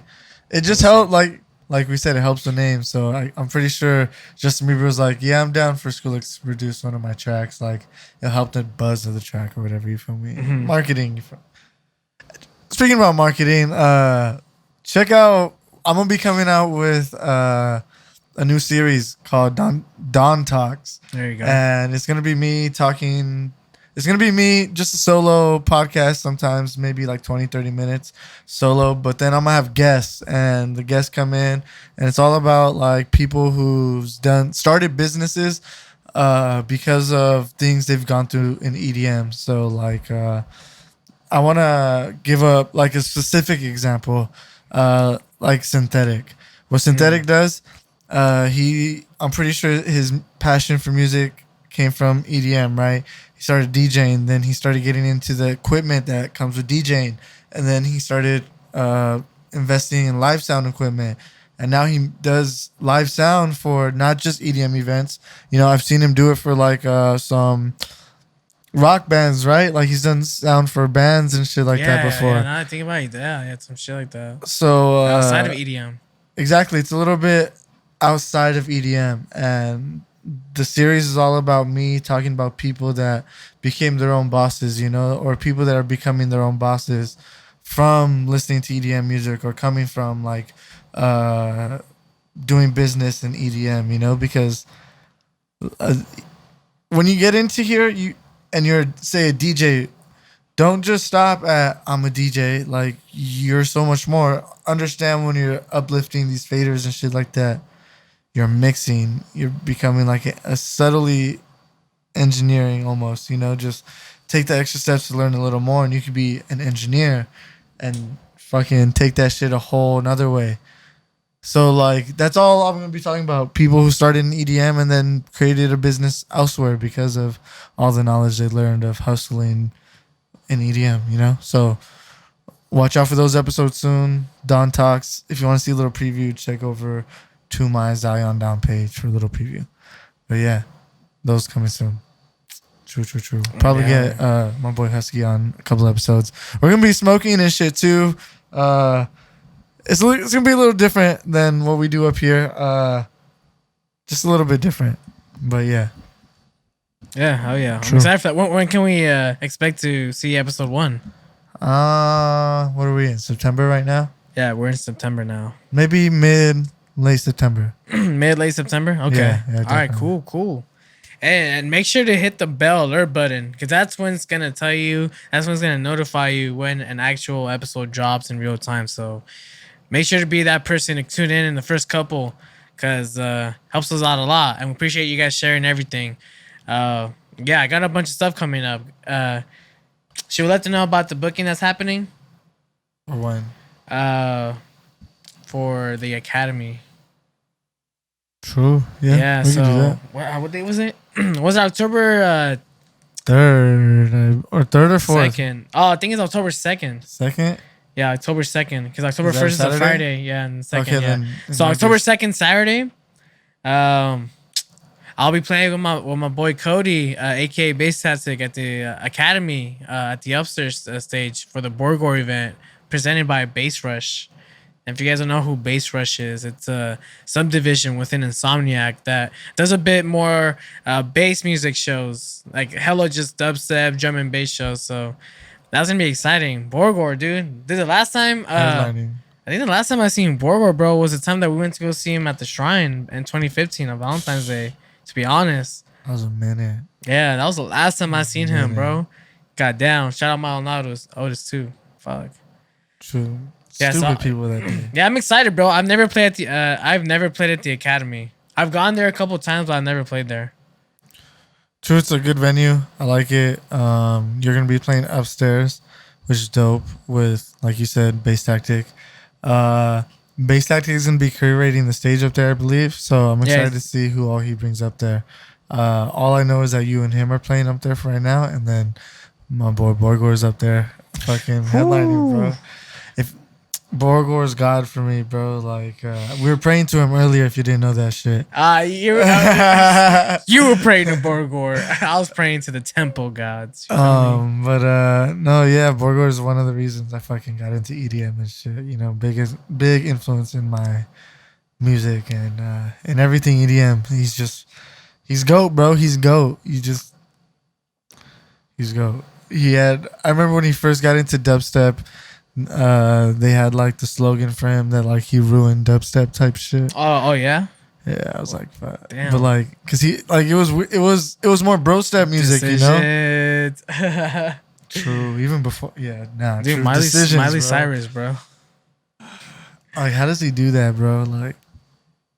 It just helped, like like we said, it helps the name. So I'm pretty sure Justin Bieber was like, yeah, I'm down for Skrillex to produce one of my tracks. Like, it'll help the buzz of the track or whatever. You feel me? Marketing. You feel. Speaking about marketing, check out. I'm gonna be coming out with a new series called Don Talks. There you go. And it's gonna be me talking. It's gonna be me, just a solo podcast. Sometimes maybe like 20, 30 minutes solo. But then I'm gonna have guests, and the guests come in, and it's all about like people who've started businesses because of things they've gone through in EDM. So like. I want to give like a specific example, like Synthetic. What Synthetic does, I'm pretty sure his passion for music came from EDM, right? He started DJing, then he started getting into the equipment that comes with DJing, and then he started investing in live sound equipment. And now he does live sound for not just EDM events. You know, I've seen him do it for like some rock bands, right? Like he's done sound for bands and shit like that before. Yeah, now I think about it, yeah, he had some shit like that. So Outside of EDM. Exactly. It's a little bit outside of EDM. And the series is all about me talking about people that became their own bosses, you know, or people that are becoming their own bosses from listening to EDM music or coming from like doing business in EDM, you know, because when you get into here, you're, say, a DJ, don't just stop at, I'm a DJ. Like, you're so much more. Understand when you're uplifting these faders and shit like that, you're mixing. You're becoming like a subtly engineering almost, you know? Just take the extra steps to learn a little more, and you could be an engineer and fucking take that shit a whole another way. So, like, that's all I'm going to be talking about. People who started in EDM and then created a business elsewhere because of all the knowledge they learned of hustling in EDM, you know? So, watch out for those episodes soon. Don Talks. If you want to see a little preview, check over to my ziondon page for a little preview. But, yeah, those coming soon. True. Probably get my boy Husky on a couple episodes. We're going to be smoking and shit, too. It's gonna be a little different than what we do up here. Just a little bit different, but yeah. Yeah, hell yeah! True. I'm excited for that. When can we expect to see episode 1? What are we in? September right now? Yeah, we're in September now. Maybe late September. Late September. Okay. Yeah, all right. Cool. And make sure to hit the bell alert button, because that's when it's gonna tell you. That's when it's gonna notify you when an actual episode drops in real time. So. Make sure to be that person to tune in the first couple, because helps us out a lot. And we appreciate you guys sharing everything. I got a bunch of stuff coming up. Should we let them know about the booking that's happening? Or when? For the Academy. True. Yeah. We can do that. What day was it? Was it October 3rd or 4th? 2nd? Oh, I think it's October 2nd. 2nd? Yeah, October 2nd, because October Is that 1st is a Saturday? Friday. Yeah, and the 2nd, Okay, yeah. then So October 2nd, Saturday, I'll be playing with my boy Cody, aka Bass Tastic, at the Academy at the upstairs stage for the Borgore event presented by Bass Rush. And if you guys don't know who Bass Rush is, it's a subdivision within Insomniac that does a bit more bass music shows, like hella just dubstep, drum and bass shows. So that's gonna be exciting. Borgore, dude. This is the last time. Headlining. I think the last time I seen Borgore, bro, was the time that we went to go see him at the Shrine in 2015 on Valentine's Day. To be honest. That was a minute. Yeah, that was the last time I seen him, bro. Got down. Shout out Maldonado, Otis too. Fuck. True. Yeah, Stupid people that day. Yeah, I'm excited, bro. I've never played at the Academy. I've gone there a couple times, but I've never played there. True, it's a good venue. I like it. You're gonna be playing upstairs, which is dope. With, like you said, Bass Tactic. Bass Tactic is gonna be curating the stage up there, I believe. So I'm excited to see who all he brings up there. All I know is that you and him are playing up there for right now, and then my boy Borgore's up there, fucking headlining, bro. If Borgore's God for me, bro. Like, we were praying to him earlier. If you didn't know that shit. You were praying to Borgore. I was praying to the temple gods. No, yeah, Borgore is one of the reasons I fucking got into EDM and shit. You know, big influence in my music and everything EDM. He's GOAT, bro. He's GOAT. He's GOAT. I remember when he first got into dubstep, they had like the slogan for him that like he ruined dubstep type shit. Oh yeah. Yeah, I was like, fuck. Damn. But like, cause he like it was more bro step music, you know. True. Even before, yeah, nah. Dude, true. Miley Decisions, bro. Cyrus, bro. Like, how does he do that, bro? Like,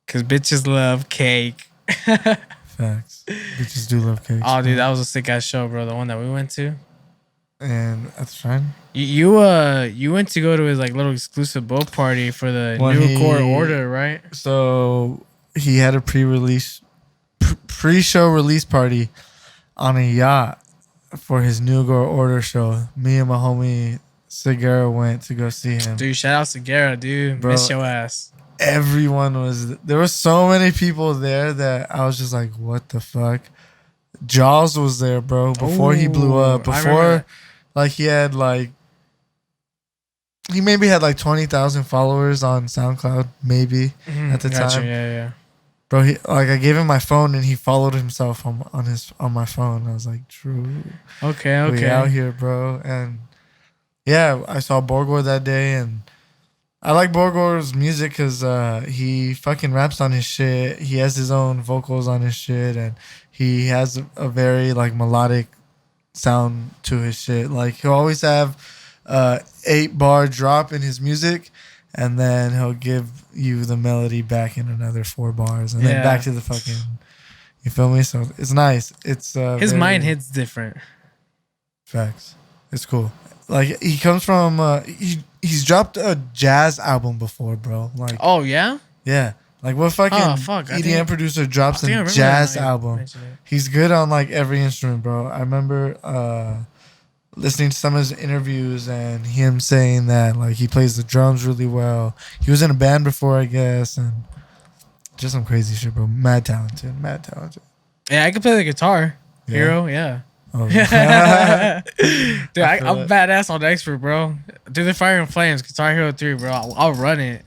Cause bitches love cake. facts. Bitches do love cakes. Oh, dude, bro. that was a sick ass show, bro. The one that we went to. And at the time, You went to go to his like little exclusive boat party for the When new he- core order, right? so he had a pre-show release party on a yacht for his new girl order show. Me and my homie Segura went to go see him. Dude, shout out to Gara, dude. Bro. Miss your ass. Everyone was there. Were so many people there that I was just like, what the fuck? Jaws was there, bro, before he blew up. Ooh, I remember Before, like, he maybe had like 20,000 followers on SoundCloud, maybe at the Gotcha, time. Yeah. Bro, I gave him my phone and he followed himself on my phone. I was like, true. Okay. We out here, bro. And yeah, I saw Borgor that day, and I like Borgor's music because he fucking raps on his shit. He has his own vocals on his shit, and he has a very like melodic sound to his shit. Like, he'll always have 8-bar drop in his music, and then he'll give you the melody back in another 4 bars, and then Yeah. back to the fucking. You feel me? So it's nice. It's His very- mind hits different. Facts. It's cool. Like, he comes from he's dropped a jazz album before, bro. Like, Oh yeah. yeah. Like, what fucking Oh, fuck. I EDM think- producer drops I think I a remember jazz that now, you album? mentioned it. He's good on like every instrument, bro. I remember listening to some of his interviews and him saying that like he plays the drums really well. He was in a band before, I guess, and just some crazy shit, bro. Mad talented. Yeah, I can play the guitar. Yeah. Hero, yeah. Oh, Dude, I feel I'm it. badass on expert, bro. Do the Fire and Flames, Guitar Hero 3, bro. I'll run it.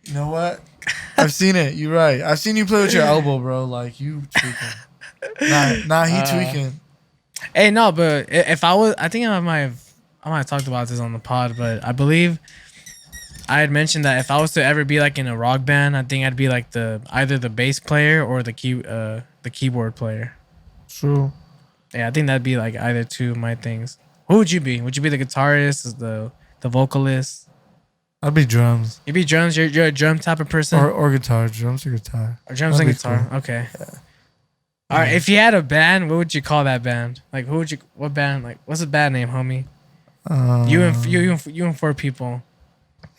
You know what? I've seen it. You're right. I've seen you play with your elbow, bro. Like, you tweaking. Nah, he tweaking. Hey, no, but if I think I might have talked about this on the pod, but I believe I had mentioned that if I was to ever be like in a rock band, I think I'd be like either the bass player or the keyboard player. True. Yeah, I think that'd be like either two of my things. Who would you be? Would you be the guitarist, the vocalist? I'd be drums. You be drums. You're a drum type of person. Or guitar. Drums or guitar. Or drums That'd and be guitar. cool. Okay. All right. If you had a band, what would you call that band? Like, what band? Like, what's the band name, homie? You and 4 people.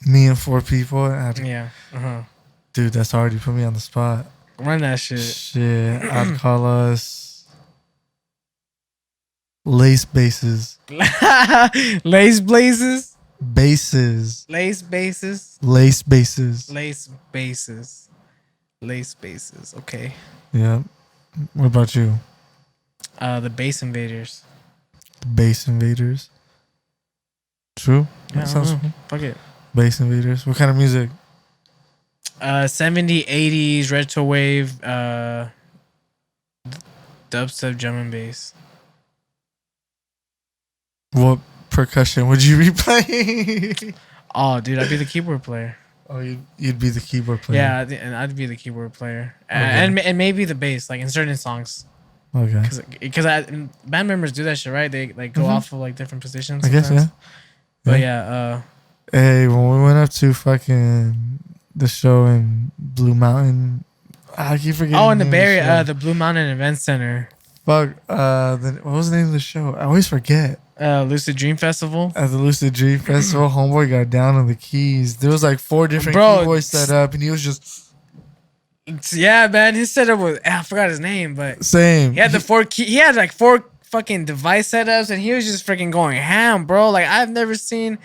Me and 4 people. Yeah. Dude, that's already put me on the spot. Run that shit. Shit. I'd call us Lace Bases. Lace blazes. Bases. Lace bases. Lace Bases. Lace bases. Lace bases. Okay. Yeah. What about you? The Bass Invaders. Bass Invaders. True. Yeah, That sounds I don't know. cool. Fuck it. Bass Invaders. What kind of music? 70s, 80s, retro wave, dubstep, drum and bass. What percussion would you be playing? Oh, dude, I'd be the keyboard player. Oh, you'd be the keyboard player. Yeah, and I'd be the keyboard player, Okay. and maybe the bass, like in certain songs, Okay. because band members do that shit, right? They like go off of like different positions. I guess, sometimes. yeah. But Yeah. yeah, Hey, when we went up to fucking the show in Blue Mountain, I keep forgetting. oh, in the name Bay of Area, show. the Blue Mountain Event Center, Fuck. What was the name of the show? I always forget. Lucid Dream Festival. At the Lucid Dream Festival, homeboy got down on the keys. There was like 4 different Bro, keyboards set up, and he was just Yeah, man, his setup was I forgot his name, but same. he had he had like 4 fucking device setups, and he was just freaking going ham, bro. Like, I've never seen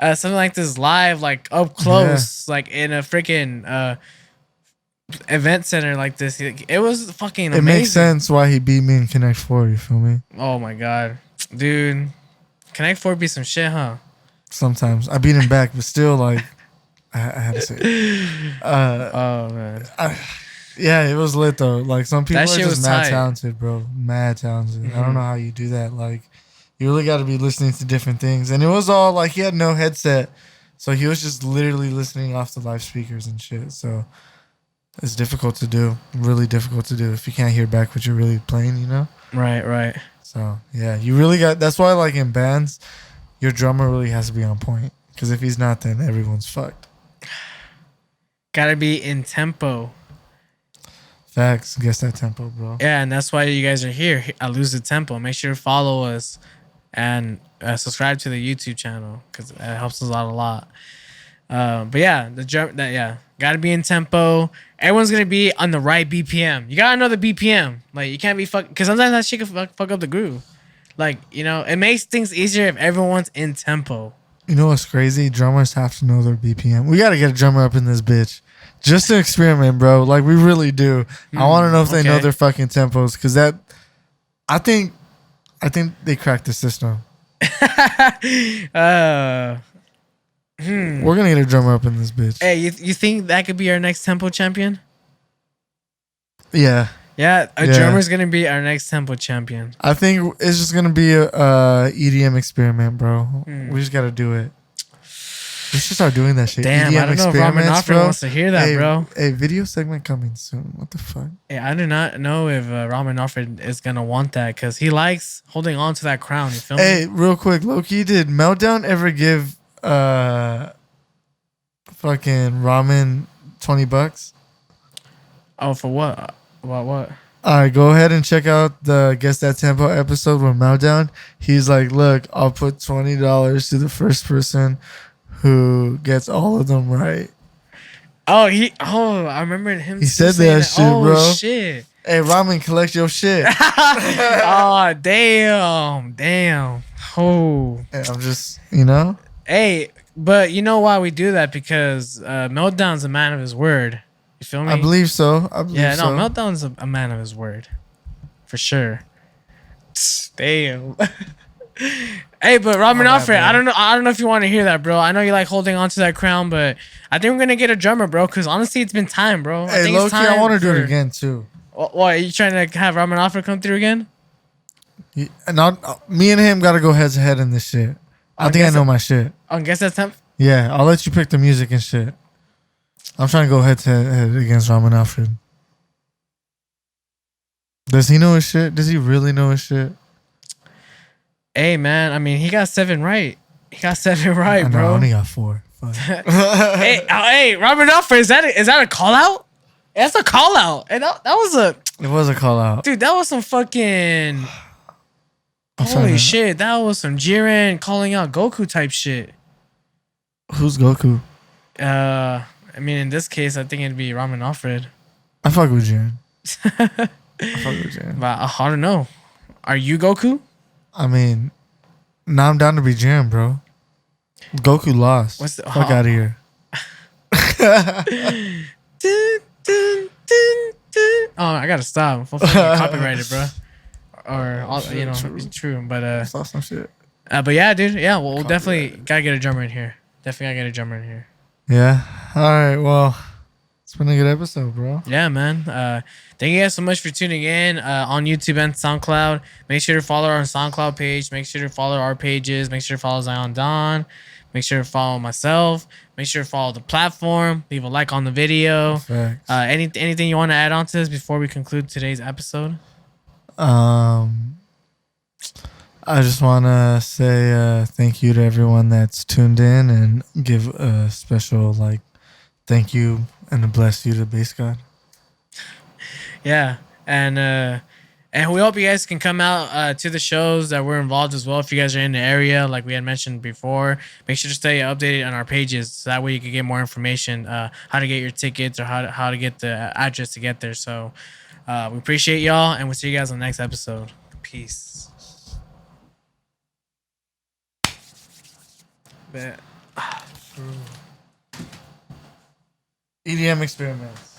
something like this live, like up close, like in a freaking event center like this. It was fucking amazing. It makes sense why he beat me in Connect 4. You feel me? Oh my god, dude, Connect 4 be some shit, huh? Sometimes I beat him back, but still, like, I had to say it. Oh man, Yeah, it was lit though. Like some people That are shit just was mad tight. talented, bro. Mad talented. I Mhm. don't know how you do that. Like you really got to be listening to different things. And it was all like he had no headset, so he was just literally listening off the live speakers and shit. So it's difficult to do. Really difficult to do if you can't hear back what you're really playing. You know. right. So yeah, you really got. That's why like in bands, your drummer really has to be on point. Because if he's not, then everyone's fucked. Gotta be in tempo. Facts. Guess that tempo, bro. Yeah, and that's why you guys are here. I lose the tempo. Make sure to follow us and subscribe to the YouTube channel because it helps us out a lot. But yeah, gotta be in tempo. Everyone's gonna be on the right BPM. You gotta know the BPM. Like you can't be because sometimes that shit can fuck up the groove. Like it makes things easier if everyone's in tempo. You know what's crazy? Drummers have to know their BPM. We got to get a drummer up in this bitch. Just to experiment, bro. Like, we really do. I want to know if they know okay. their fucking tempos. Because I think they cracked the system. We're going to get a drummer up in this bitch. Hey, you think that could be our next tempo champion? Yeah. Yeah, a Yeah. drummer's gonna be our next tempo champion. I think it's just going to be a EDM experiment, bro. We just got to do it. We should start doing that shit. Damn, EDM I don't know if Ramen experiments, Offred wants to hear that, hey, bro. Hey, video segment coming soon. What the fuck? Hey, I do not know if Ramen Offred is gonna want that because he likes holding on to that crown. You feel me? Hey, real quick, Loki, did Meltdown ever give fucking ramen $20? Oh, for what? What? All right, go ahead and check out the Guess That Tempo episode with Meltdown. He's like, look, I'll put $20 to the first person who gets all of them right. Oh, I remember him. He said saying that shit, oh, bro. Shit. Hey, ramen, collect your shit. Oh, damn. Oh. Hey, I'm just, you know? Hey, but you know why we do that? Because Meltdown's a man of his word. You feel me? I believe so. Yeah, no, Meltdown's a man of his word. For sure. Damn. Hey, but Ramen Offred, I don't know if you want to hear that, bro. I know you like holding on to that crown, but I think we're gonna get a drummer, bro. Because honestly, it's been time, bro. I Hey, think Loki, I want to do it again, too. What? Are you trying to have Ramen Offred come through again? Me and him got to go head to head in this shit. I think I know my shit. I guess that's time. Yeah, I'll let you pick the music and shit. I'm trying to go head to head against Ramen Alfred. Does he know his shit? Does he really know his shit? Hey, man. I mean, he got 7 right. He got 7 right, I know, bro. I only got 4. Fuck. Hey, Ramen Offred, is that a call out? That's a call out. And that was It was a call out. dude. That was some fucking. Holy shit, that was some Jiren calling out Goku type shit. Who's Goku? I mean, in this case, I think it'd be Ramen Offred. I fuck with Jiren. I fuck with Jiren. But I don't know. Are you Goku? I mean, now I'm down to be Jiren, bro. Goku lost. What's the fuck out of here? Oh, I gotta stop. Fucking copyrighted, bro. Or true. But Saw some shit. but yeah, dude. Yeah, we'll definitely gotta get a drummer in here. Yeah. All right. Well, it's been a good episode, bro. Yeah, man. Thank you guys so much for tuning in on YouTube and SoundCloud. Make sure to follow our SoundCloud page. Make sure to follow our pages. Make sure to follow Ziondon. Make sure to follow myself. Make sure to follow the platform. Leave a like on the video. Facts. Anything you want to add on to this before we conclude today's episode? I just want to say thank you to everyone that's tuned in and give a special thank you and a bless you to Bass God. Yeah, and we hope you guys can come out to the shows that we're involved as well. If you guys are in the area, like we had mentioned before, make sure to stay updated on our pages so that way you can get more information, how to get your tickets or how to get the address to get there. So we appreciate y'all, and we'll see you guys on the next episode. Peace. EDM experiments.